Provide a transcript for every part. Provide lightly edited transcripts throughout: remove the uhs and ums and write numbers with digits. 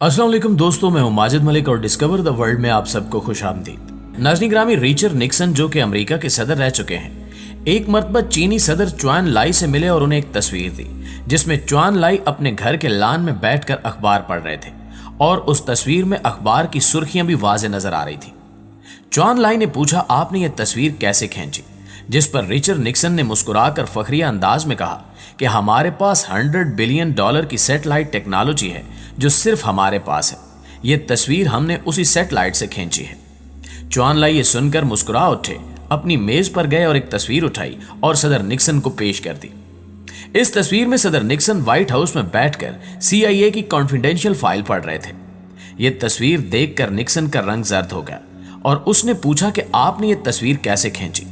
अस्सलाम वालेकुम दोस्तों, मैं हूं माजिद मलिक और डिस्कवर द वर्ल्ड में आप सबको खुश आमदीद। नाज़रीन ग्रामी, रिचर्ड निक्सन जो कि अमेरिका के सदर रह चुके हैं, एक मरतबा चीनी सदर च्वान लाई से मिले और उन्हें एक तस्वीर दी जिसमें च्वान लाई अपने घर के लान में बैठकर अखबार पढ़ रहे थे और उस तस्वीर में अखबार की सुर्खियां भी वाज़ेह नजर आ रही थी। च्वान लाई ने पूछा, आपने ये तस्वीर कैसे खींची? जिस पर रिचर्ड निक्सन ने मुस्कुराकर फखरिया अंदाज में कहा कि हमारे पास $100 बिलियन की सैटेलाइट टेक्नोलॉजी है जो सिर्फ हमारे पास है। ये तस्वीर हमने उसी सैटेलाइट से खींची है। च्वान लाई ये सुनकर मुस्कुरा उठे, अपनी मेज पर गए और एक तस्वीर उठाई और सदर निक्सन को पेश कर दी। इस तस्वीर में सदर निक्सन व्हाइट हाउस में बैठकर CIA की कॉन्फिडेंशियल फाइल पढ़ रहे थे। ये तस्वीर देखकर निक्सन का रंग जर्द हो गया और उसने पूछा कि आपने ये तस्वीर कैसे खींची?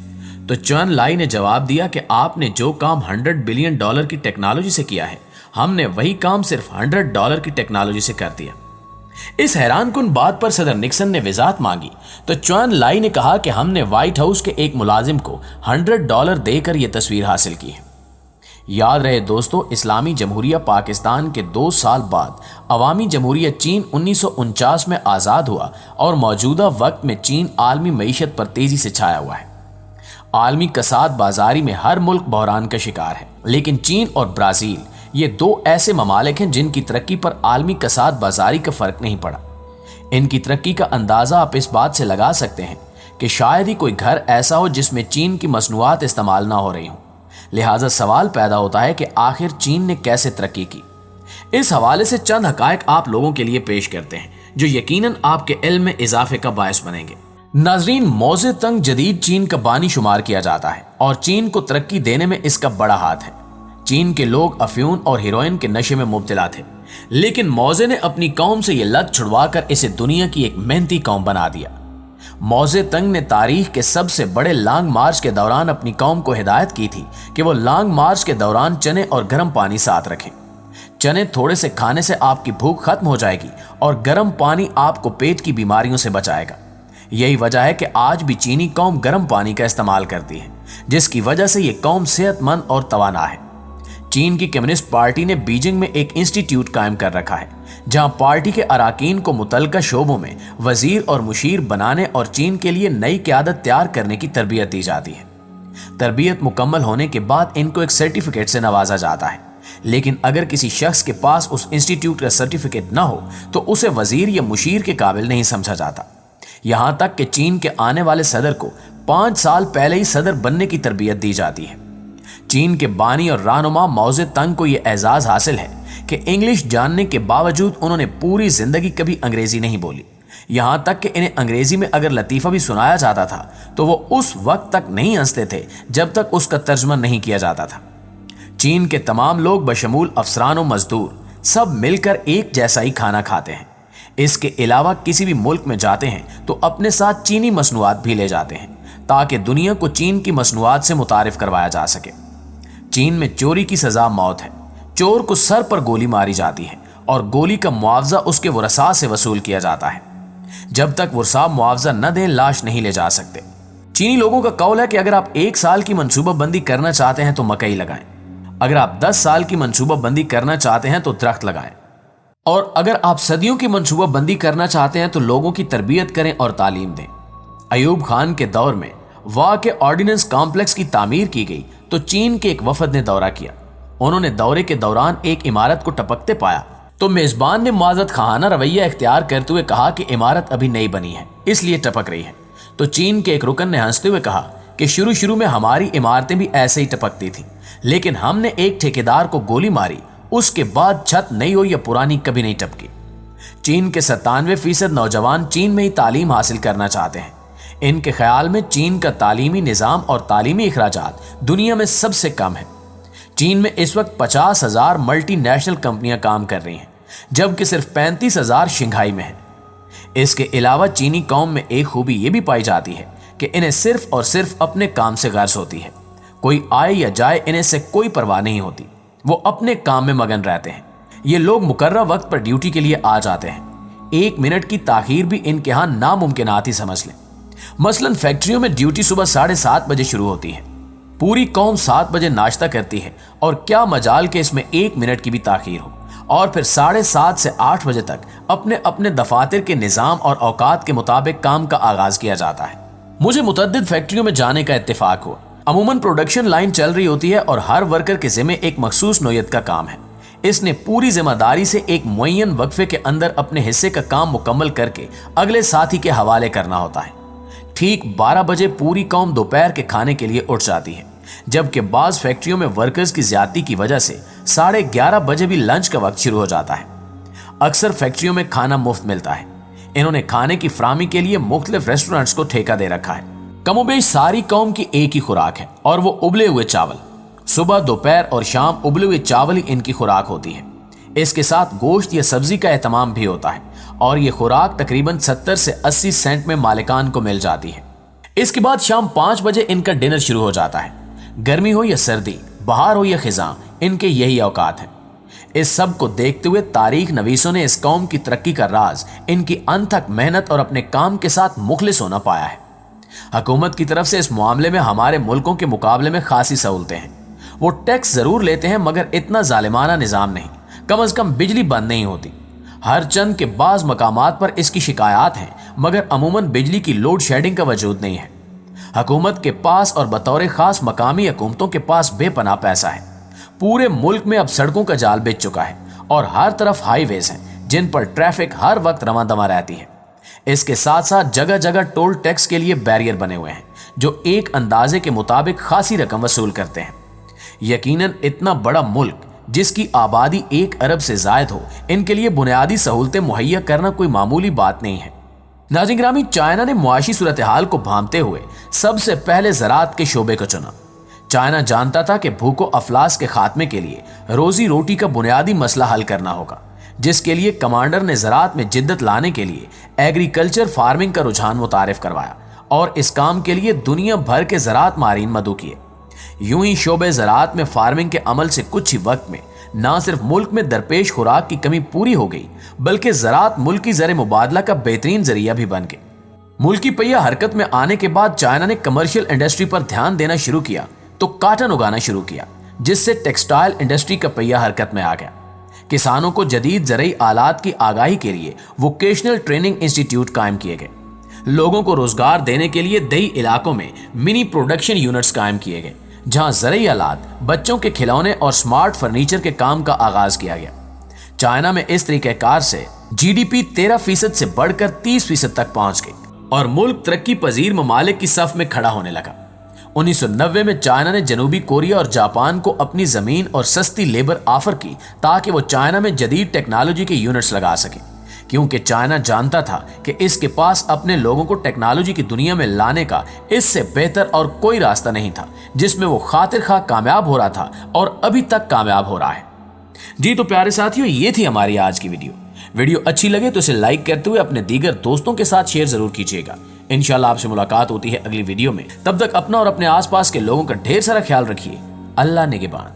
तो च्वान लाई ने जवाब दिया कि आपने जो काम $100 बिलियन की टेक्नोलॉजी से किया है, हमने वही काम सिर्फ $100 की टेक्नोलॉजी से कर दिया। इस हैरानकुन बात पर सदर निक्सन ने वजाहत मांगी तो च्वान लाई ने कहा कि हमने व्हाइट हाउस के एक मुलाजिम को $100 देकर यह तस्वीर हासिल की है। याद रहे दोस्तों, इस्लामी जमहूरिया पाकिस्तान के 2 साल बाद अवामी जमहूरिया चीन 1949 में आज़ाद हुआ और मौजूदा वक्त में चीन आलमी मईशत पर तेजी से छाया हुआ है। आलमी कसाद बाजारी में हर मुल्क बहरान का शिकार है, लेकिन चीन और ब्राज़ील ये 2 ऐसे ममालिक हैं जिनकी तरक्की पर आलमी कसाद बाजारी का फर्क नहीं पड़ा। इनकी तरक्की का अंदाज़ा आप इस बात से लगा सकते हैं कि शायद ही कोई घर ऐसा हो जिसमें चीन की मसनूआत इस्तेमाल ना हो रही हों। लिहाजा सवाल पैदा होता है कि आखिर चीन ने कैसे तरक्की की। इस हवाले से चंद हकायक आप लोगों के लिए पेश करते हैं जो यकीनन आपके इल्म में इजाफे का बायस बनेंगे। नाजरीन, मौजे तंग जदीद चीन का बानी शुमार किया जाता है और चीन को तरक्की देने में इसका बड़ा हाथ है। चीन के लोग अफ्यून और हीरोइन के नशे में मुब्तला थे, लेकिन मौजे ने अपनी कौम से यह लत छुड़वाकर इसे दुनिया की एक मेहनती कौम बना दिया। मौजे तंग ने तारीख के सबसे बड़े लॉन्ग मार्च के दौरान अपनी कौम को हिदायत की थी कि वो लॉन्ग मार्च के दौरान चने और गर्म पानी साथ रखें। चने थोड़े से खाने से आपकी भूख खत्म हो जाएगी और गर्म पानी आपको पेट की बीमारियों से बचाएगा। यही वजह है कि आज भी चीनी कौम गर्म पानी का इस्तेमाल करती है, जिसकी वजह से ये कौम सेहतमंद और तवाना है। चीन की कम्युनिस्ट पार्टी ने बीजिंग में एक इंस्टीट्यूट कायम कर रखा है जहां पार्टी के अराकीन को मुतल्लिका शोबों में वजीर और मुशीर बनाने और चीन के लिए नई क़यादत तैयार करने की तरबियत दी जाती है। तरबियत मुकम्मल होने के बाद इनको एक सर्टिफिकेट से नवाजा जाता है, लेकिन अगर किसी शख्स के पास उस इंस्टीट्यूट का सर्टिफिकेट ना हो तो उसे वजीर या मुशीर के काबिल नहीं समझा जाता। यहां तक कि चीन के आने वाले सदर को 5 साल पहले ही सदर बनने की तरबियत दी जाती है। चीन के बानी और रहनुमा मौजे तंग को यह एजाज हासिल है कि इंग्लिश जानने के बावजूद उन्होंने पूरी जिंदगी कभी अंग्रेजी नहीं बोली। यहां तक कि इन्हें अंग्रेजी में अगर लतीफ़ा भी सुनाया जाता था तो वो उस वक्त तक नहीं हंसते थे जब तक उसका तर्जमा नहीं किया जाता था। चीन के तमाम लोग बशमूल अफसरान और मजदूर सब मिलकर एक जैसा ही खाना खाते हैं। इसके अलावा किसी भी मुल्क में जाते हैं तो अपने साथ चीनी मसनूआत भी ले जाते हैं ताकि दुनिया को चीन की मसनूआत से मुतारिफ करवाया जा सके। चीन में चोरी की सजा मौत है। चोर को सर पर गोली मारी जाती है और गोली का मुआवजा उसके वरसा से वसूल किया जाता है। जब तक वरसा मुआवजा न दें, लाश नहीं ले जा सकते। चीनी लोगों का कौल है कि अगर आप 1 साल की मंसूबाबंदी करना चाहते हैं तो मकई लगाएं, अगर आप 10 साल की मंसूबाबंदी करना चाहते हैं तो दरख्त लगाएं, और अगर आप सदियों की मंसूबाबंदी करना चाहते हैं तो लोगों की तरबियत करें और तालीम दें। अयूब खान के दौर में वाह के ऑर्डिनेंस कॉम्प्लेक्स की तामीर की गई तो चीन के एक वफद ने दौरा किया। उन्होंने दौरे के दौरान एक इमारत को टपकते पाया तो मेजबान ने मुआज़त खाना रवैया इख्तियार करते हुए कहा कि इमारत अभी नई बनी है, इसलिए टपक रही है। तो चीन के एक रुकन ने हंसते हुए कहा कि शुरू में हमारी इमारतें भी ऐसे ही टपकती थी, लेकिन हमने एक ठेकेदार को गोली मारी, उसके बाद छत नई हो या पुरानी कभी नहीं टपकी। चीन के 97% नौजवान चीन में ही तालीम हासिल करना चाहते हैं। इनके ख्याल में चीन का तालीमी निज़ाम और तालीमी अखराजात दुनिया में सबसे कम है। चीन में इस वक्त 50,000 मल्टीनेशनल कंपनियां काम कर रही हैं, जबकि सिर्फ 35,000 शंघाई में हैं। इसके अलावा चीनी कौम में एक खूबी ये भी पाई जाती है कि इन्हें सिर्फ और सिर्फ अपने काम से गर्ज होती है। कोई आए या जाए इन्हें से कोई परवाह नहीं होती, वो अपने काम में मगन रहते हैं। ये लोग मुकर्रर वक्त पर ड्यूटी के लिए आ जाते हैं। 1 मिनट की ताखीर भी इनके यहाँ नामुमकिनात ही समझ लें। मसलन फैक्ट्रियों में ड्यूटी सुबह 7:30 बजे शुरू होती है। पूरी कौम 7 बजे नाश्ता करती है और क्या मजाल के इसमें 1 मिनट की भी ताखीर हो, और फिर 7:30 से 8 बजे तक अपने अपने दफातर के निजाम और औकात के मुताबिक काम का आगाज किया जाता है। मुझे मुतअद्दिद फैक्ट्रियों में जाने का इत्तेफाक हुआ। अमूमन प्रोडक्शन लाइन चल रही होती है और हर वर्कर के जिम्मे एक मखसूस नौयत का काम है। इसने पूरी जिम्मेदारी से एक मुअय्यन वक्फे के अंदर अपने हिस्से का काम मुकम्मल करके अगले साथी के हवाले करना होता है। ठीक 12 बजे पूरी कौम दोपहर के खाने के लिए उठ जाती है, जबकि बाज़ फैक्ट्रियों में वर्कर्स की ज्यादती की वजह से 11:30 बजे भी लंच का वक्त शुरू हो जाता है। अक्सर फैक्ट्रियों में खाना मुफ्त मिलता है। इन्होंने खाने की फराहमी के लिए मुख्तलिफ रेस्टोरेंट्स को ठेका दे रखा है। कमोबेश सारी कौम की एक ही खुराक है और वो उबले हुए चावल। सुबह, दोपहर और शाम उबले हुए चावल ही इनकी खुराक होती है। इसके साथ गोश्त या सब्जी का एहतमाम भी होता है और ये खुराक तकरीबन 70 से 80 सेंट में मालिकान को मिल जाती है। इसके बाद शाम 5 बजे इनका डिनर शुरू हो जाता है। गर्मी हो या सर्दी, बहार हो या खिजां, इनके यही औकात है। इस सब को देखते हुए तारीख नवीसों ने इस कौम की तरक्की का राज इनकी अनथक मेहनत और अपने काम के साथ मुखलिस होना पाया है। हुकूमत की तरफ से इस मामले में हमारे मुल्कों के मुकाबले में खासी सहूलतें हैं। वो टैक्स जरूर लेते हैं मगर इतना जालिमाना निजाम नहीं। कम अज कम बिजली बंद नहीं होती। हर चंद के बाज मकामात पर इसकी शिकायत हैं मगर अमूमन बिजली की लोड शेडिंग का वजूद नहीं है। हुकूमत के पास और बतौर खास मकामी हुकूमतों के पास बेपनाह पैसा है। पूरे मुल्क में अब सड़कों का जाल बिछ चुका है और हर तरफ हाईवेज हैं जिन पर ट्रैफिक हर वक्त रवां दवां रहती है। इसके साथ साथ जगह जगह टोल टैक्स के लिए बैरियर बने हुए हैं जो एक अंदाजे के मुताबिक खासी रकम वसूल करते हैं। यकीनन इतना बड़ा मुल्क जिसकी आबादी 1 अरब से जायद हो, इनके लिए बुनियादी सहूलतें मुहैया करना कोई मामूली बात नहीं है। नाज़रीन ग्रामी, चाइना ने मुआशी सूरत हाल को भांपते हुए सबसे पहले ज़राअत के शोबे को चुना। चाइना जानता था कि भूखो अफलास के खात्मे के लिए रोजी रोटी का बुनियादी मसला हल करना होगा, जिसके लिए कमांडर ने ज़राअत में जिद्दत लाने के लिए एग्रीकल्चर फार्मिंग का रुझान मुतारिफ करवाया और इस काम के लिए दुनिया भर के ज़राअत माहिरीन मदऊ किए। यूं ही शोबे ज़राअत में फार्मिंग के अमल से कुछ ही वक्त में ना सिर्फ मुल्क में दरपेश खुराक की कमी पूरी हो गई बल्कि ज़राअत मुल्की ज़र मुबादला का बेहतरीन जरिया भी बन गए। मुल्की पहिया हरकत में आने के बाद चाइना ने कमर्शियल इंडस्ट्री पर ध्यान देना शुरू किया तो काटन उगाना शुरू किया, जिससे टेक्सटाइल इंडस्ट्री का पहिया हरकत में आ गया। किसानों को जदीद ज़रई आलात की आगाही के लिए वोकेशनल ट्रेनिंग इंस्टीट्यूट कायम किए गए। लोगों को रोजगार देने के लिए दही इलाकों में मिनी प्रोडक्शन यूनिट्स कायम किए गए, जहां ज़रई आलात, बच्चों के खिलौने और स्मार्ट फर्नीचर के काम का आगाज किया गया। चाइना में इस तरीक़ेकार से GDP 13% से बढ़कर 30% तक पहुंच गई और मुल्क तरक्की पजीर ममालिक की सफ में खड़ा होने लगा। 1990 में चाइना ने जनूबी कोरिया और जापान को अपनी जमीन और सस्ती लेबर ऑफर की ताकि वो चाइना में जदीद टेक्नोलॉजी के यूनिट्स लगा सके, क्योंकि चाइना जानता था कि इसके पास अपने लोगों को टेक्नोलॉजी की दुनिया में लाने का इससे बेहतर और कोई रास्ता नहीं था जिसमें वो खातिर खा कामयाब हो रहा था और अभी तक कामयाब हो रहा है। जी तो प्यारे साथियों, ये थी हमारी आज की वीडियो अच्छी लगे तो इसे लाइक करते हुए अपने दीगर दोस्तों के साथ शेयर जरूर कीजिएगा। इंशाल्लाह आपसे मुलाकात होती है अगली वीडियो में। तब तक अपना और अपने आसपास के लोगों का ढेर सारा ख्याल रखिए। अल्लाह निगहबान।